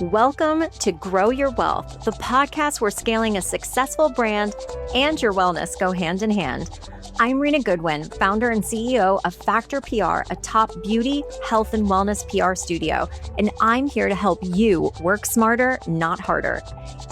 Welcome to Grow Your Wealth, the podcast where scaling a successful brand and your wellness go hand in hand. I'm Rena Goodwin, founder and CEO of FACTEUR PR, a top beauty, health, and wellness PR studio, and I'm here to help you work smarter, not harder.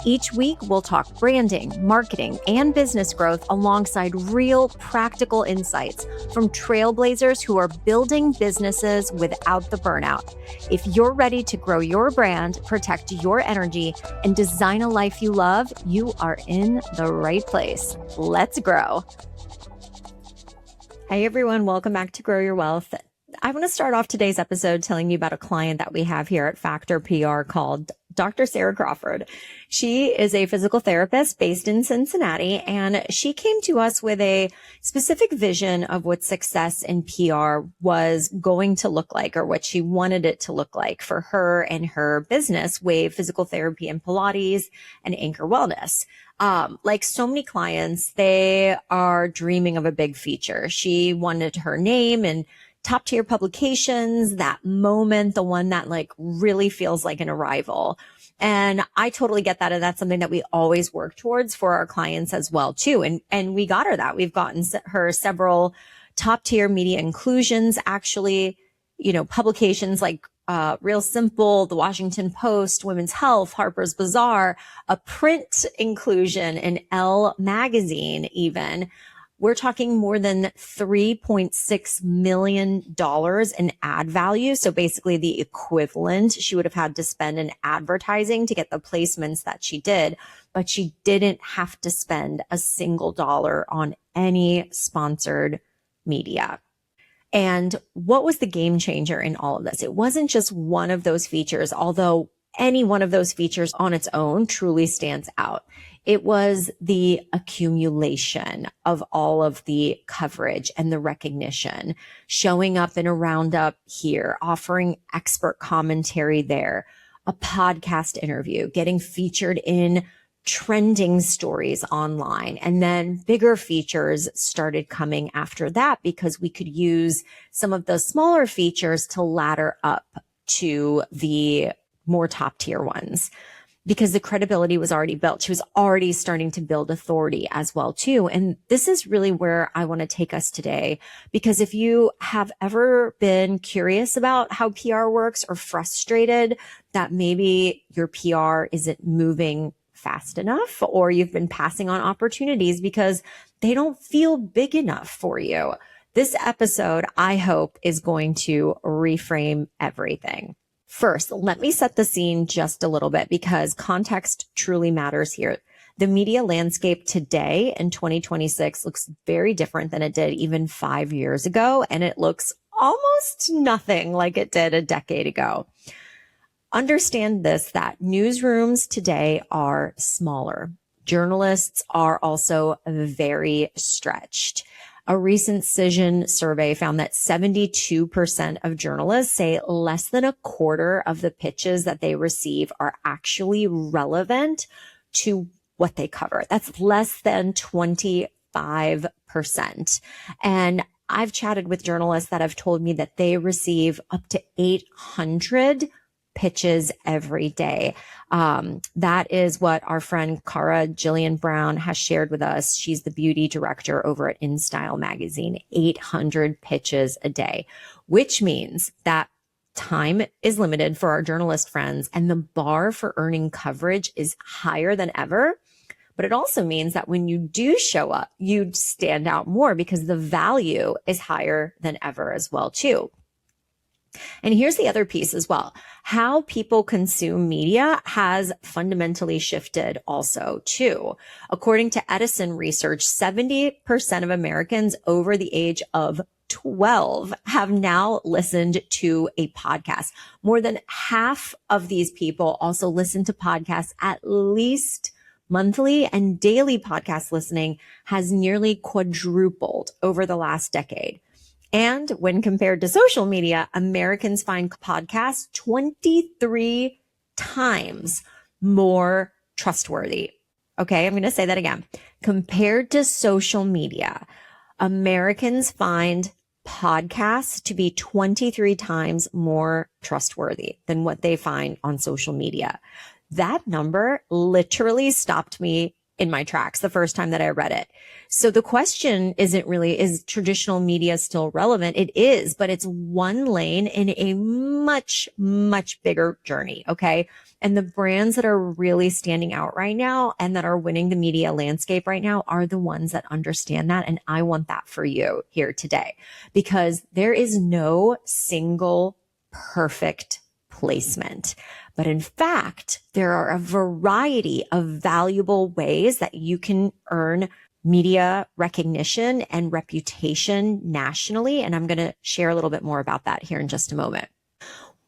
Each week, we'll talk branding, marketing, and business growth alongside real, practical insights from trailblazers who are building businesses without the burnout. If you're ready to grow your brand, protect your energy, and design a life you love, you are in the right place. Let's grow. Hey everyone, welcome back to Grow Your Wealth. I want to start off today's episode telling you about a client that we have here at FACTEUR PR called Dr. Sarah Crawford. She is a physical therapist based in Cincinnati, and she came to us with a specific vision of what success in PR was going to look like, or what she wanted it to look like for her and her business, Wave Physical Therapy and Pilates and Anchor Wellness. Like so many clients, they are dreaming of a big feature. She wanted her name and top tier publications, that moment, the one that like really feels like an arrival. And I totally get that. And that's something that we always work towards for our clients as well too. And we got her that. We've gotten her several top tier media inclusions, actually, publications like Real Simple, The Washington Post, Women's Health, Harper's Bazaar, a print inclusion in Elle magazine even. We're talking more than $3.6 million in ad value. So basically the equivalent she would have had to spend in advertising to get the placements that she did, but she didn't have to spend a single dollar on any sponsored media. And what was the game changer in all of this? It wasn't just one of those features, although any one of those features on its own truly stands out. It was the accumulation of all of the coverage and the recognition, showing up in a roundup here, offering expert commentary there, a podcast interview, getting featured in trending stories online. And then bigger features started coming after that because we could use some of the smaller features to ladder up to the more top tier ones, because the credibility was already built. She was already starting to build authority as well too. And this is really where I want to take us today, because if you have ever been curious about how PR works or frustrated that maybe your PR isn't moving fast enough, or you've been passing on opportunities because they don't feel big enough for you, this episode, I hope, is going to reframe everything. First, let me set the scene just a little bit because context truly matters here. The media landscape today in 2026 looks very different than it did even 5 years ago, and it looks almost nothing like it did a decade ago. Understand this, that newsrooms today are smaller. Journalists are also very stretched. A recent Cision survey found that 72% of journalists say less than a quarter of the pitches that they receive are actually relevant to what they cover. That's less than 25%. And I've chatted with journalists that have told me that they receive up to 800 pitches every day. That is what our friend Cara Jillian Brown has shared with us. She's the beauty director over at InStyle magazine. 800 pitches a day, which means that time is limited for our journalist friends and the bar for earning coverage is higher than ever. But it also means that when you do show up, you stand out more because the value is higher than ever as well too. And here's the other piece as well. How people consume media has fundamentally shifted also too. According to Edison research, 70% of Americans over the age of 12 have now listened to a podcast. More than half of these people also listen to podcasts at least monthly, and daily podcast listening has nearly quadrupled over the last decade. And when compared to social media, Americans find podcasts 23 times more trustworthy. Okay, I'm going to say that again. Compared to social media, Americans find podcasts to be 23 times more trustworthy than what they find on social media. That number literally stopped me in my tracks the first time that I read it. So the question isn't really, is traditional media still relevant? It is, but it's one lane in a much, much bigger journey. Okay. And the brands that are really standing out right now and that are winning the media landscape right now are the ones that understand that. And I want that for you here today, because there is no single perfect placement. But in fact, there are a variety of valuable ways that you can earn media recognition and reputation nationally. And I'm going to share a little bit more about that here in just a moment.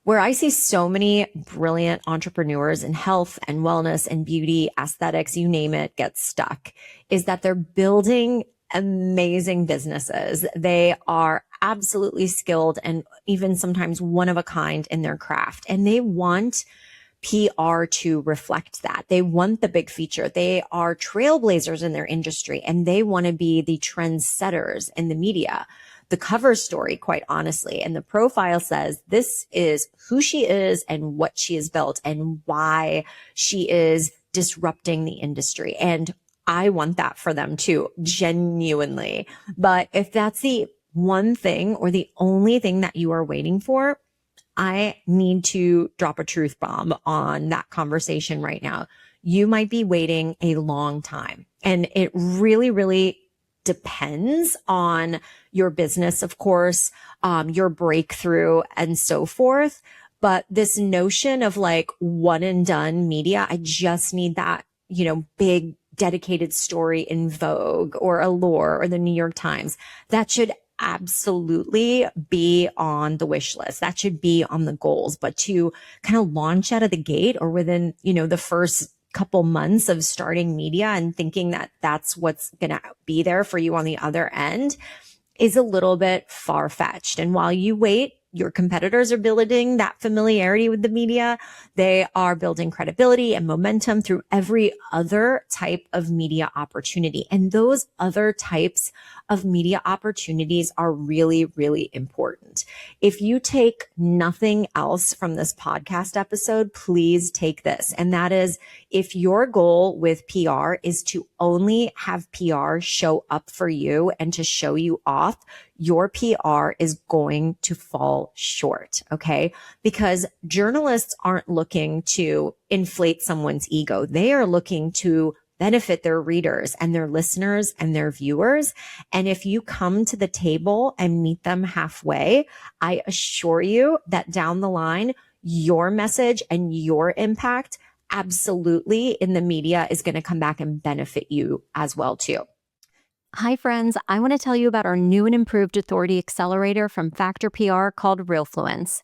Where I see so many brilliant entrepreneurs in health and wellness and beauty, aesthetics, you name it, get stuck, is that they're building amazing businesses. They are absolutely skilled and even sometimes one of a kind in their craft. And they want PR to reflect that. They want the big feature. They are trailblazers in their industry and they want to be the trendsetters in the media. The cover story, quite honestly, and the profile says this is who she is and what she has built and why she is disrupting the industry. And I want that for them too, genuinely. But if that's the one thing or the only thing that you are waiting for, I need to drop a truth bomb on that conversation right now. You might be waiting a long time. And it really, really depends on your business, of course, your breakthrough and so forth. But this notion of like one and done media, I just need that, big dedicated story in Vogue or Allure or the New York Times. That should absolutely be on the wish list. That should be on the goals. But to kind of launch out of the gate or within, the first couple months of starting media and thinking that that's what's going to be there for you on the other end is a little bit far-fetched. And while you wait, your competitors are building that familiarity with the media. They are building credibility and momentum through every other type of media opportunity. And those other types of media opportunities are really, really important. If you take nothing else from this podcast episode, please take this. And that is, if your goal with PR is to only have PR show up for you and to show you off, your PR is going to fall short, okay? Because journalists aren't looking to inflate someone's ego. They are looking to benefit their readers and their listeners and their viewers. And if you come to the table and meet them halfway, I assure you that down the line, your message and your impact absolutely in the media is going to come back and benefit you as well too. Hi friends, I want to tell you about our new and improved authority accelerator from FACTEUR PR called RealFluence.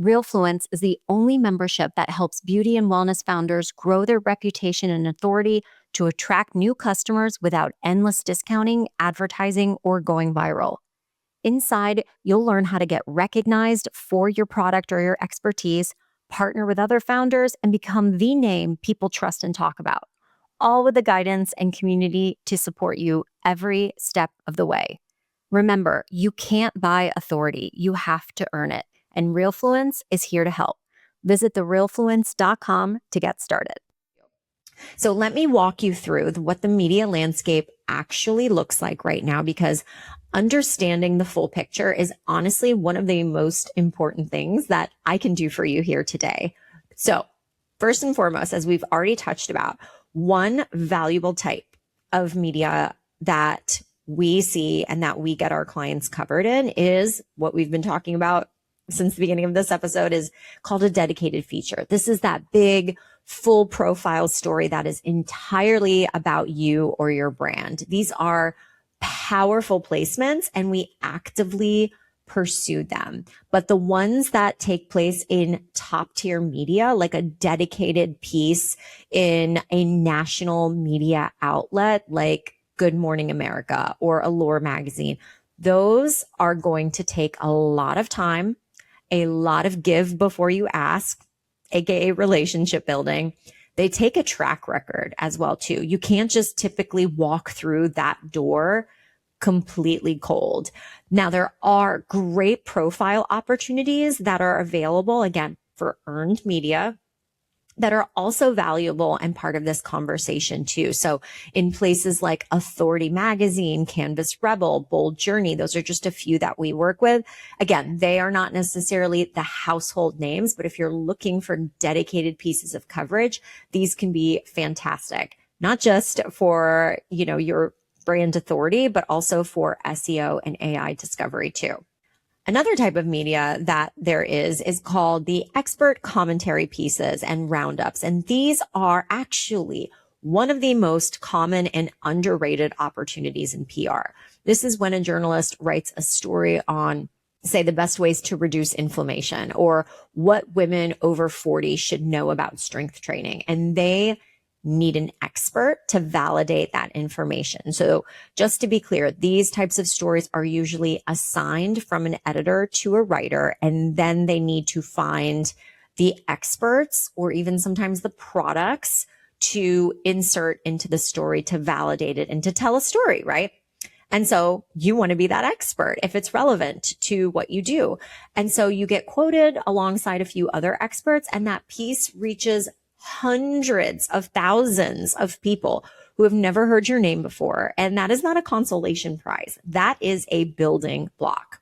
RealFluence is the only membership that helps beauty and wellness founders grow their reputation and authority to attract new customers without endless discounting, advertising, or going viral. Inside, you'll learn how to get recognized for your product or your expertise, partner with other founders, and become the name people trust and talk about, all with the guidance and community to support you every step of the way. Remember, you can't buy authority. You have to earn it. And RealFluence is here to help. Visit therealfluence.com to get started. So let me walk you through what the media landscape actually looks like right now, because understanding the full picture is honestly one of the most important things that I can do for you here today. So first and foremost, as we've already touched about, one valuable type of media that we see and that we get our clients covered in is what we've been talking about since the beginning of this episode, is called a dedicated feature. This is that big full profile story that is entirely about you or your brand. These are powerful placements and we actively pursue them. But the ones that take place in top tier media, like a dedicated piece in a national media outlet like Good Morning America or Allure magazine, those are going to take a lot of time, a lot of give before you ask, aka relationship building. They take a track record as well too. You can't just typically walk through that door completely cold. Now, there are great profile opportunities that are available, again, for earned media that are also valuable and part of this conversation too. So in places like Authority Magazine, Canvas Rebel, Bold Journey, those are just a few that we work with. Again, they are not necessarily the household names, but if you're looking for dedicated pieces of coverage, these can be fantastic, not just for, your brand authority, but also for SEO and AI discovery too. Another type of media that there is called the expert commentary pieces and roundups. And these are actually one of the most common and underrated opportunities in PR. This is when a journalist writes a story on, say, the best ways to reduce inflammation or what women over 40 should know about strength training. And they need an expert to validate that information. So just to be clear, these types of stories are usually assigned from an editor to a writer, and then they need to find the experts or even sometimes the products to insert into the story to validate it and to tell a story, right? And so you want to be that expert if it's relevant to what you do. And so you get quoted alongside a few other experts, and that piece reaches hundreds of thousands of people who have never heard your name before. And that is not a consolation prize. That is a building block.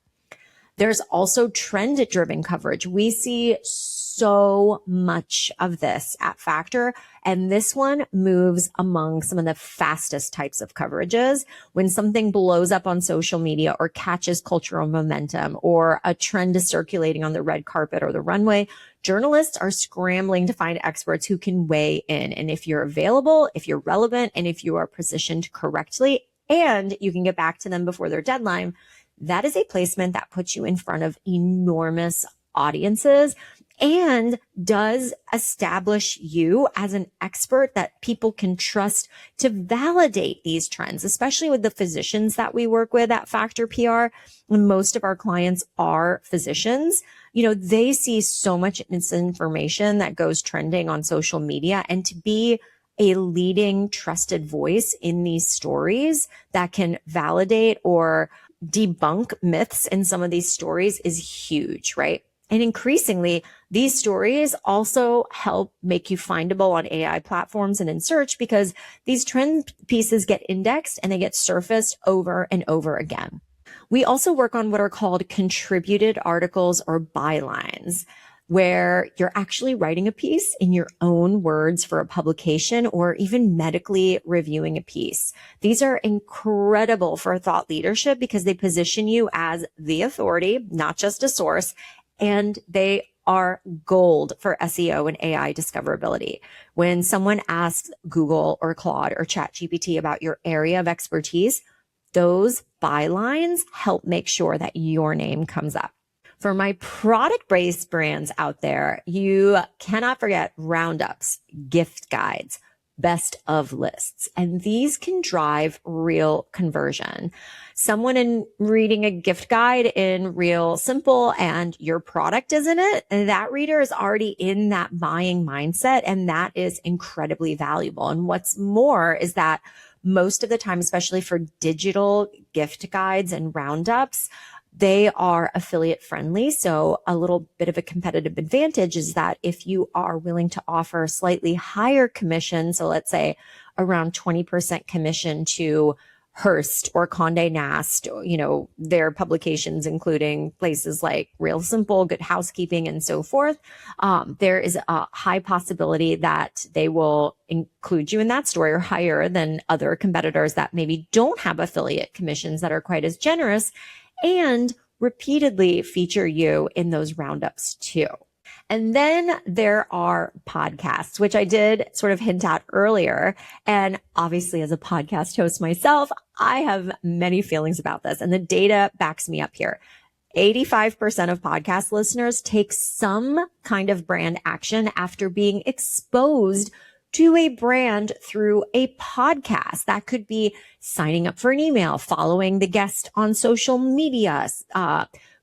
There's also trend-driven coverage. We see so much of this at Factor, and this one moves among some of the fastest types of coverages. When something blows up on social media or catches cultural momentum or a trend is circulating on the red carpet or the runway, journalists are scrambling to find experts who can weigh in. And if you're available, if you're relevant, and if you are positioned correctly, and you can get back to them before their deadline, that is a placement that puts you in front of enormous audiences and does establish you as an expert that people can trust to validate these trends, especially with the physicians that we work with at Factor PR. When most of our clients are physicians, they see so much information that goes trending on social media, and to be a leading trusted voice in these stories that can validate or debunk myths in some of these stories is huge, right? And increasingly, these stories also help make you findable on AI platforms and in search, because these trend pieces get indexed and they get surfaced over and over again. We also work on what are called contributed articles or bylines, where you're actually writing a piece in your own words for a publication or even medically reviewing a piece. These are incredible for thought leadership because they position you as the authority, not just a source, and they are gold for SEO and AI discoverability. When someone asks Google or Claude or ChatGPT about your area of expertise, those bylines help make sure that your name comes up. For my product-based brands out there, you cannot forget roundups, gift guides, best of lists, and these can drive real conversion. Someone in reading a gift guide in Real Simple and your product is in it, that reader is already in that buying mindset, and that is incredibly valuable. And what's more is that most of the time, especially for digital gift guides and roundups, they are affiliate friendly. So a little bit of a competitive advantage is that if you are willing to offer slightly higher commission, so let's say around 20% commission to Hearst or Condé Nast, their publications, including places like Real Simple, Good Housekeeping, and so forth, there is a high possibility that they will include you in that story or higher than other competitors that maybe don't have affiliate commissions that are quite as generous, and repeatedly feature you in those roundups too. And then there are podcasts, which I did sort of hint at earlier. And obviously, as a podcast host myself, I have many feelings about this, and the data backs me up here. 85% of podcast listeners take some kind of brand action after being exposed to a brand through a podcast. That could be signing up for an email, following the guest on social media,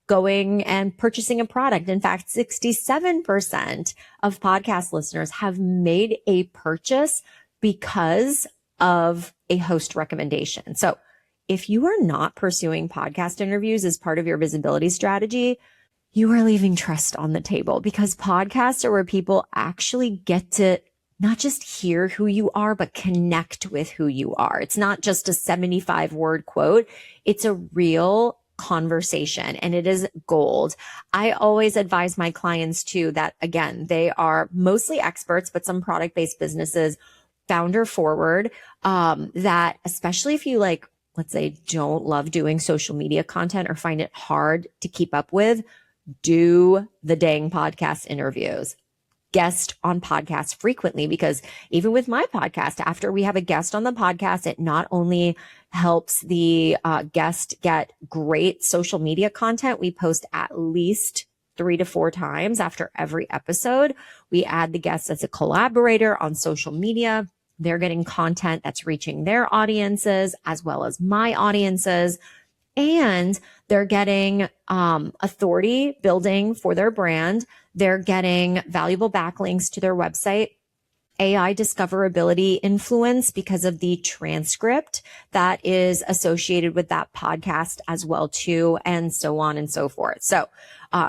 going and purchasing a product. In fact, 67% of podcast listeners have made a purchase because of a host recommendation. So if you are not pursuing podcast interviews as part of your visibility strategy, you are leaving trust on the table, because podcasts are where people actually get to not just hear who you are, but connect with who you are. It's not just a 75-word quote. It's a real conversation, and it is gold. I always advise my clients too that, again, they are mostly experts, but some product-based businesses, founder forward, that especially if you like, let's say, don't love doing social media content or find it hard to keep up with, do the dang podcast interviews. Guest on podcasts frequently, because even with my podcast, after we have a guest on the podcast, it not only helps the guest get great social media content. We post at least 3 to 4 times after every episode. We add the guest as a collaborator on social media. They're getting content that's reaching their audiences as well as my audiences. And they're getting authority building for their brand. They're getting valuable backlinks to their website, AI discoverability influence because of the transcript that is associated with that podcast as well too, and so on and so forth. So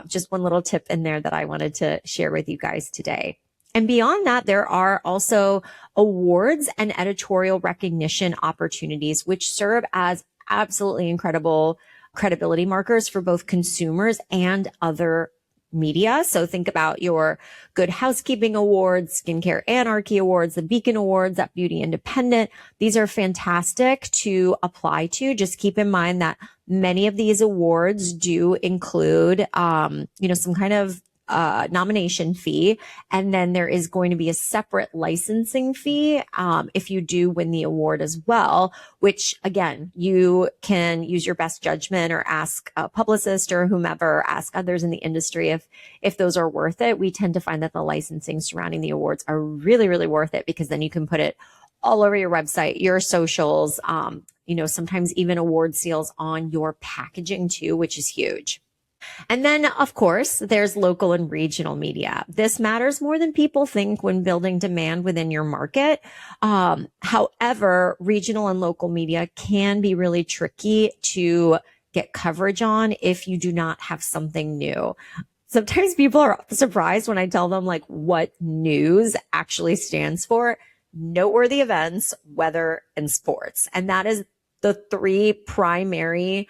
just one little tip in there that I wanted to share with you guys today. And beyond that, there are also awards and editorial recognition opportunities, which serve as absolutely incredible credibility markers for both consumers and other media. So think about your Good Housekeeping Awards, Skincare Anarchy Awards, the Beacon Awards, that Beauty Independent. These are fantastic to apply to. Just keep in mind that many of these awards do include, some kind of nomination fee. And then there is going to be a separate licensing fee if you do win the award as well, which again, you can use your best judgment or ask a publicist or whomever, ask others in the industry if those are worth it. We tend to find that the licensing surrounding the awards are really, really worth it, because then you can put it all over your website, your socials, sometimes even award seals on your packaging too, which is huge. And then, of course, there's local and regional media. This matters more than people think when building demand within your market. However, regional and local media can be really tricky to get coverage on if you do not have something new. Sometimes people are surprised when I tell them like what news actually stands for: noteworthy events, weather, and sports. And that is the 3 primary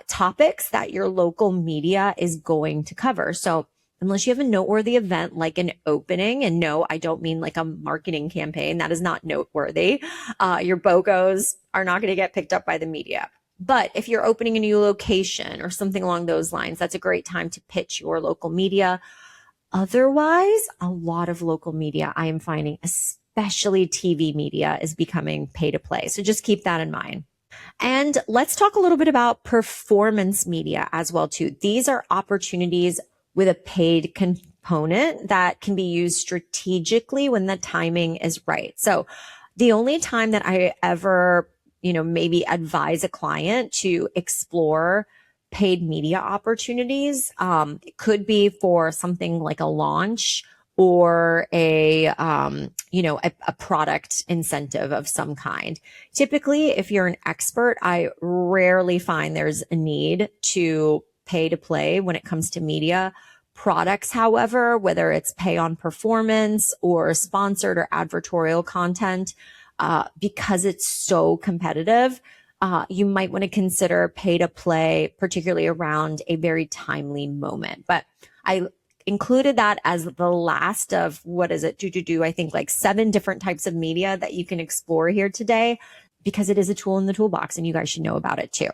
topics that your local media is going to cover. So unless you have a noteworthy event like an opening, and no, I don't mean like a marketing campaign, that is not noteworthy. Your BOGOs are not going to get picked up by the media. But if you're opening a new location or something along those lines, that's a great time to pitch your local media. Otherwise, a lot of local media, I am finding, especially TV media, is becoming pay to play. So just keep that in mind. And let's talk a little bit about performance media as well too. These are opportunities with a paid component that can be used strategically when the timing is right. So the only time that I ever, maybe advise a client to explore paid media opportunities, it could be for something like a launch or a product incentive of some kind. Typically, if you're an expert, I rarely find there's a need to pay to play when it comes to media. Products, however, whether it's pay on performance or sponsored or advertorial content, because it's so competitive, you might want to consider pay to play, particularly around a very timely moment. But I included that as the last of, I think like 7 different types of media that you can explore here today, because it is a tool in the toolbox and you guys should know about it too.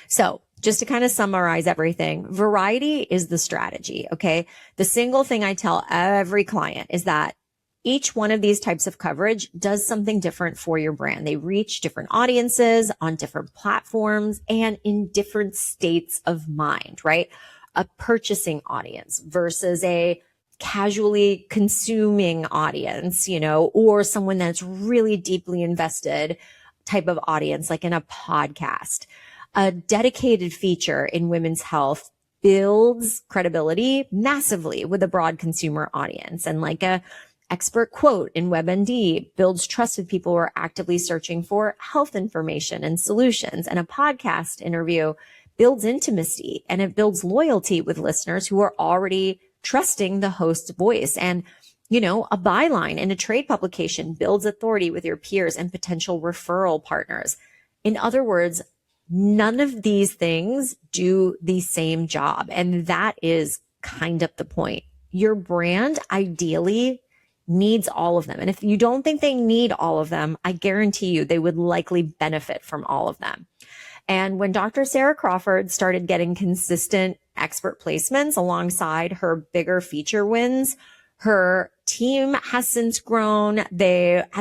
So just to kind of summarize everything, variety is the strategy. Okay. The single thing I tell every client is that each one of these types of coverage does something different for your brand. They reach different audiences on different platforms and in different states of mind, right? A purchasing audience versus a casually consuming audience, or someone that's really deeply invested type of audience, like in a podcast. A dedicated feature in women's health builds credibility massively with a broad consumer audience. And like a expert quote in WebMD builds trust with people who are actively searching for health information and solutions. And a podcast interview builds intimacy and it builds loyalty with listeners who are already trusting the host's voice. And, a byline in a trade publication builds authority with your peers and potential referral partners. In other words, none of these things do the same job. And that is kind of the point. Your brand ideally needs all of them. And if you don't think they need all of them, I guarantee you they would likely benefit from all of them. And when Dr. Sarah Crawford started getting consistent expert placements alongside her bigger feature wins, her team has since grown.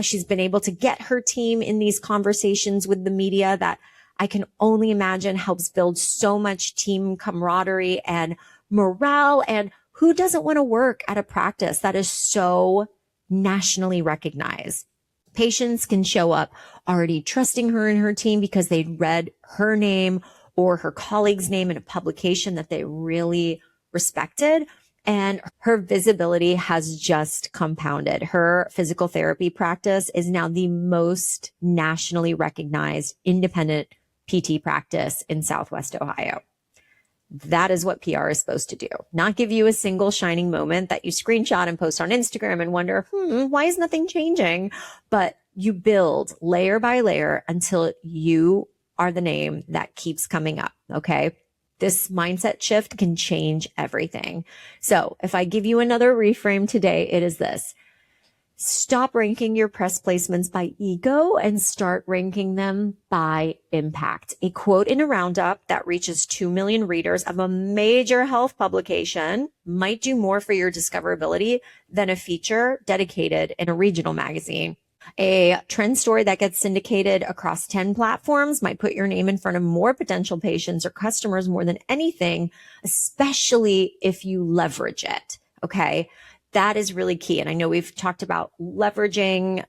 She's been able to get her team in these conversations with the media that I can only imagine helps build so much team camaraderie and morale. And who doesn't want to work at a practice that is so nationally recognized? Patients can show up already trusting her and her team because they'd read her name or her colleague's name in a publication that they really respected. And her visibility has just compounded. Her physical therapy practice is now the most nationally recognized independent PT practice in Southwest Ohio. That is what PR is supposed to do. Not give you a single shining moment that you screenshot and post on Instagram and wonder, why is nothing changing? But you build layer by layer until you are the name that keeps coming up. Okay. This mindset shift can change everything. So if I give you another reframe today, it is this. Stop ranking your press placements by ego and start ranking them by impact. A quote in a roundup that reaches 2 million readers of a major health publication might do more for your discoverability than a feature dedicated in a regional magazine. A trend story that gets syndicated across 10 platforms might put your name in front of more potential patients or customers more than anything, especially if you leverage it. Okay. That is really key. And I know we've talked about leveraging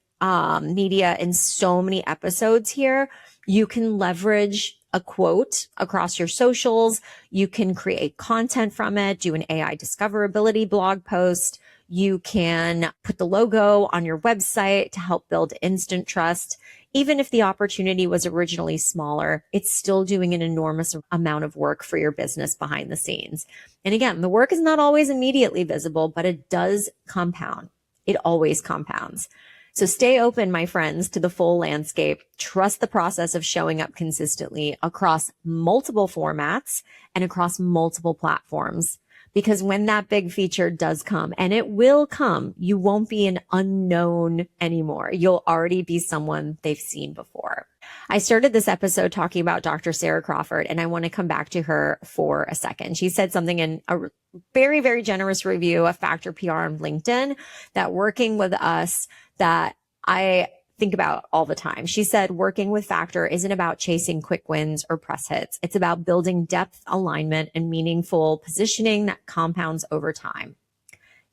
media in so many episodes here. You can leverage a quote across your socials. You can create content from it, do an AI discoverability blog post. You can put the logo on your website to help build instant trust. Even if the opportunity was originally smaller, it's still doing an enormous amount of work for your business behind the scenes. And again, the work is not always immediately visible, but it does compound. It always compounds. So stay open, my friends, to the full landscape. Trust the process of showing up consistently across multiple formats and across multiple platforms. Because when that big feature does come, and it will come, you won't be an unknown anymore. You'll already be someone they've seen before. I started this episode talking about Dr. Sarah Crawford, and I want to come back to her for a second. She said something in a very, very generous review of FACTEUR PR on LinkedIn that working with us that I think about all the time. She said, working with FACTEUR isn't about chasing quick wins or press hits. It's about building depth, alignment, and meaningful positioning that compounds over time.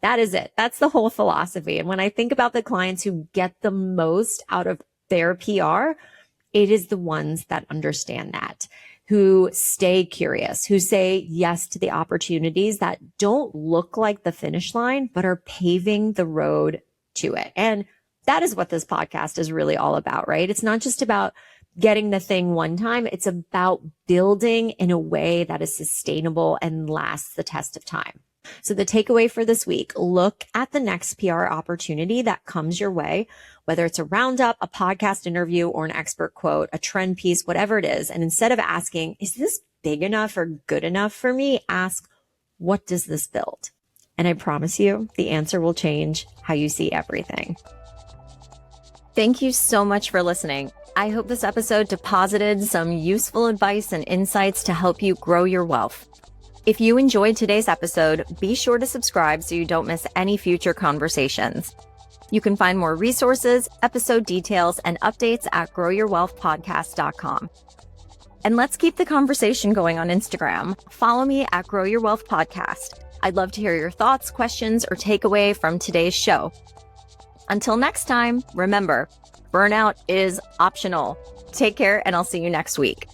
That is it. That's the whole philosophy. And when I think about the clients who get the most out of their PR, it is the ones that understand that, who stay curious, who say yes to the opportunities that don't look like the finish line, but are paving the road to it. And that is what this podcast is really all about, right? It's not just about getting the thing one time. It's about building in a way that is sustainable and lasts the test of time. So the takeaway for this week, look at the next PR opportunity that comes your way, whether it's a roundup, a podcast interview, or an expert quote, a trend piece, whatever it is. And instead of asking, is this big enough or good enough for me? Ask, what does this build? And I promise you, the answer will change how you see everything. Thank you so much for listening. I hope this episode deposited some useful advice and insights to help you grow your wealth. If you enjoyed today's episode, be sure to subscribe so you don't miss any future conversations. You can find more resources, episode details, and updates at growyourwealthpodcast.com. And let's keep the conversation going on Instagram. Follow me at Grow Your Wealth Podcast. I'd love to hear your thoughts, questions, or takeaway from today's show. Until next time, remember, burnout is optional. Take care, and I'll see you next week.